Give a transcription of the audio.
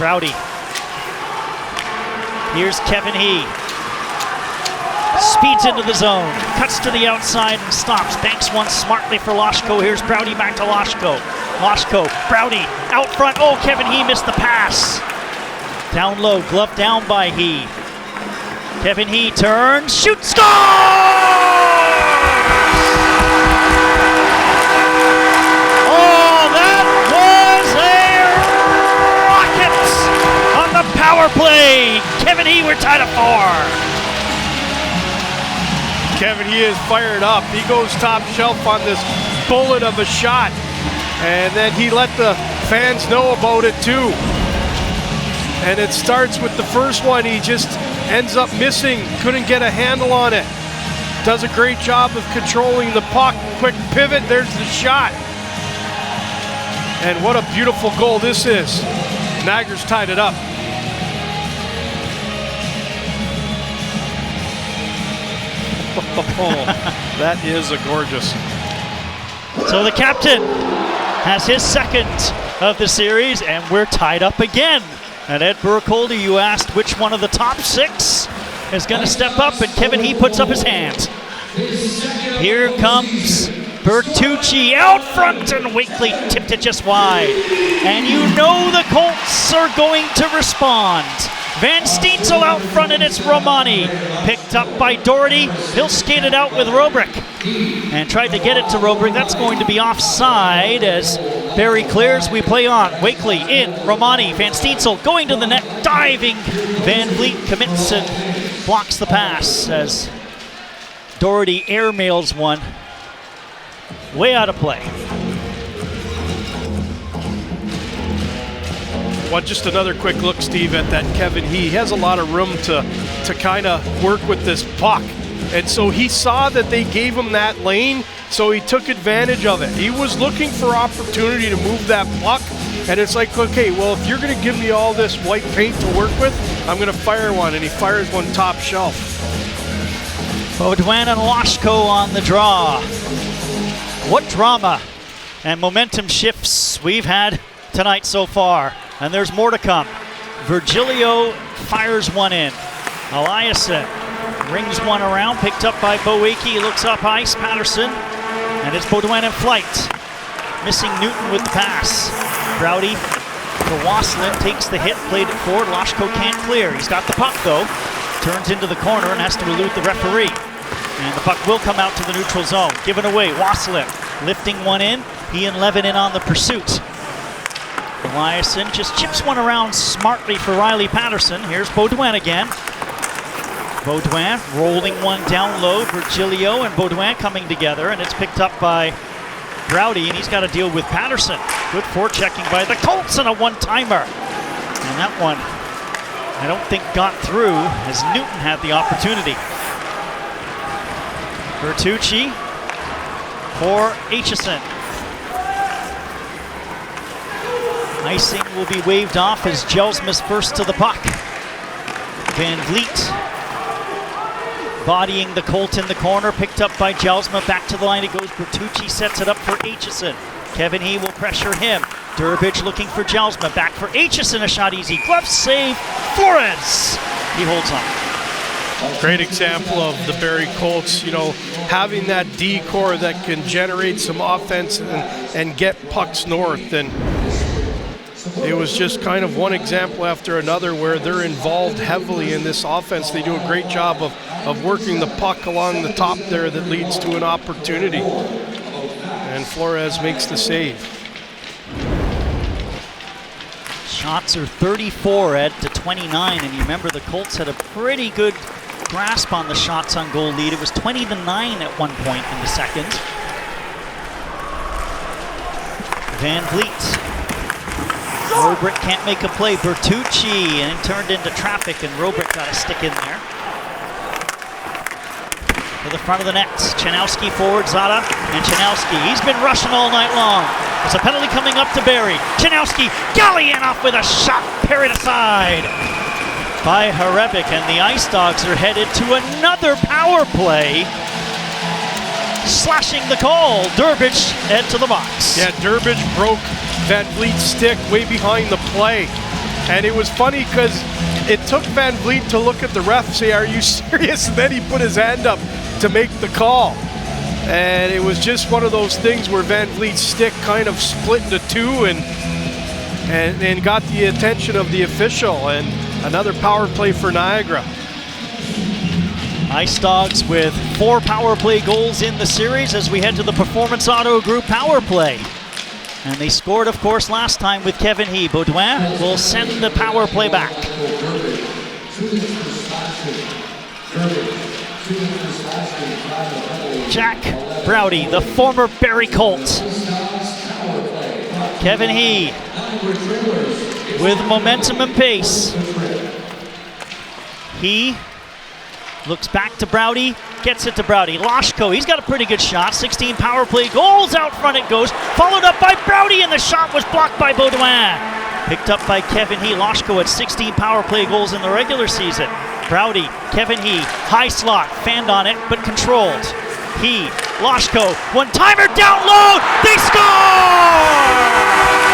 Browdy. Here's Kevin He. Speeds into the zone, cuts to the outside and stops. Banks one smartly for Loshko. Here's Browdy back to Loshko. Loshko, Browdy, out front. Oh, Kevin He missed the pass. Down low, glove down by He. Kevin He turns, shoots, scores! Oh, that was a rocket on the power play. Kevin He, we're tied at 4. Kevin He is fired up. He goes top shelf on this bullet of a shot. And then he let the fans know about it too. And it starts with the first one. He just ends up missing. Couldn't get a handle on it. Does a great job of controlling the puck. Quick pivot, there's the shot. And what a beautiful goal this is. Niagara's tied it up. Oh, that is a gorgeous. So the captain has his second of the series, and we're tied up again. And Ed Burkholder, you asked which one of the top 6 is going to step up, and Kevin He puts up his hand. Here comes Bertucci out front, and Wakely tipped it just wide. And you know the Colts are going to respond. Van Steensel out front, and it's Romani. Picked up by Doherty. He'll skate it out with Robrick. And tried to get it to Robrick. That's going to be offside as Barrie clears. We play on. Wakely in. Romani. Van Steensel going to the net. Diving. Van Vliet commits and blocks the pass as Doherty airmails one. Way out of play. Well, just another quick look, Steve, at that Kevin He. He has a lot of room to kind of work with this puck. And so he saw that they gave him that lane, so he took advantage of it. He was looking for opportunity to move that puck, and it's like, okay, well, if you're going to give me all this white paint to work with, I'm going to fire one, and he fires one top shelf. Baudouin and Loshko on the draw. What drama and momentum shifts we've had tonight so far. And there's more to come. Virgilio fires one in. Eliasson rings one around, picked up by Bowiecki. He looks up ice, Patterson, and it's Baudouin in flight. Missing Newton with the pass. Browdy for Wasselin, takes the hit, played it forward. Loshko can't clear. He's got the puck though. Turns into the corner and has to elude the referee. And the puck will come out to the neutral zone. Given away, Wasselin lifting one in. He and Levin in on the pursuit. Eliasson just chips one around smartly for Riley Patterson. Here's Baudouin again. Baudouin rolling one down low. Virgilio and Baudouin coming together, and it's picked up by Browdy, and he's got to deal with Patterson. Good forechecking by the Colts and a one-timer. And that one, I don't think got through as Newton had the opportunity. Bertucci for Aitchison. Icing will be waved off as Jelsma's first to the puck. Van Vliet bodying the Colt in the corner, picked up by Jelsma. Back to the line it goes. Bertucci sets it up for Aitchison. Kevin He will pressure him. Durbridge looking for Jelsma. Back for Aitchison. A shot easy. Glove save. Flores. He holds on. Great example of the Barrie Colts, you know, having that D core that can generate some offense and get pucks north. And it was just kind of one example after another where they're involved heavily in this offense. They do a great job of working the puck along the top there that leads to an opportunity. And Flores makes the save. Shots are 34, Ed, to 29. And you remember the Colts had a pretty good grasp on the shots on goal lead. It was 20-9 at one point in the second. Van Vliet. Robrick can't make a play. Bertucci, and it turned into traffic, and Robrick got a stick in there. To the front of the net. Chanowski forward, Zada, and Chanowski. He's been rushing all night long. There's a penalty coming up to Barrie. Chanowski, Gallianoff with a shot, parried aside by Harebic, and the IceDogs are headed to another power play. Slashing the call. Durbridge head to the box. Yeah, Durbridge broke Van Vliet's stick way behind the play. And it was funny because it took Van Vliet to look at the ref and say, "Are you serious?" And then he put his hand up to make the call. And it was just one of those things where Van Vliet's stick kind of split into two and got the attention of the official. And another power play for Niagara. IceDogs with 4 power play goals in the series as we head to the Performance Auto Group power play. And they scored, of course, last time with Kevin He. Baudouin will send the power play back. Jack Browdy, the former Barrie Colts. Kevin He with momentum and pace. He looks back to Browdy, gets it to Browdy. Loshko, he's got a pretty good shot. 16 power play goals, out front it goes. Followed up by Browdy, and the shot was blocked by Baudouin. Picked up by Kevin He. Loshko at 16 power play goals in the regular season. Browdy, Kevin He, high slot, fanned on it, but controlled. He, Loshko, one-timer down low, they score!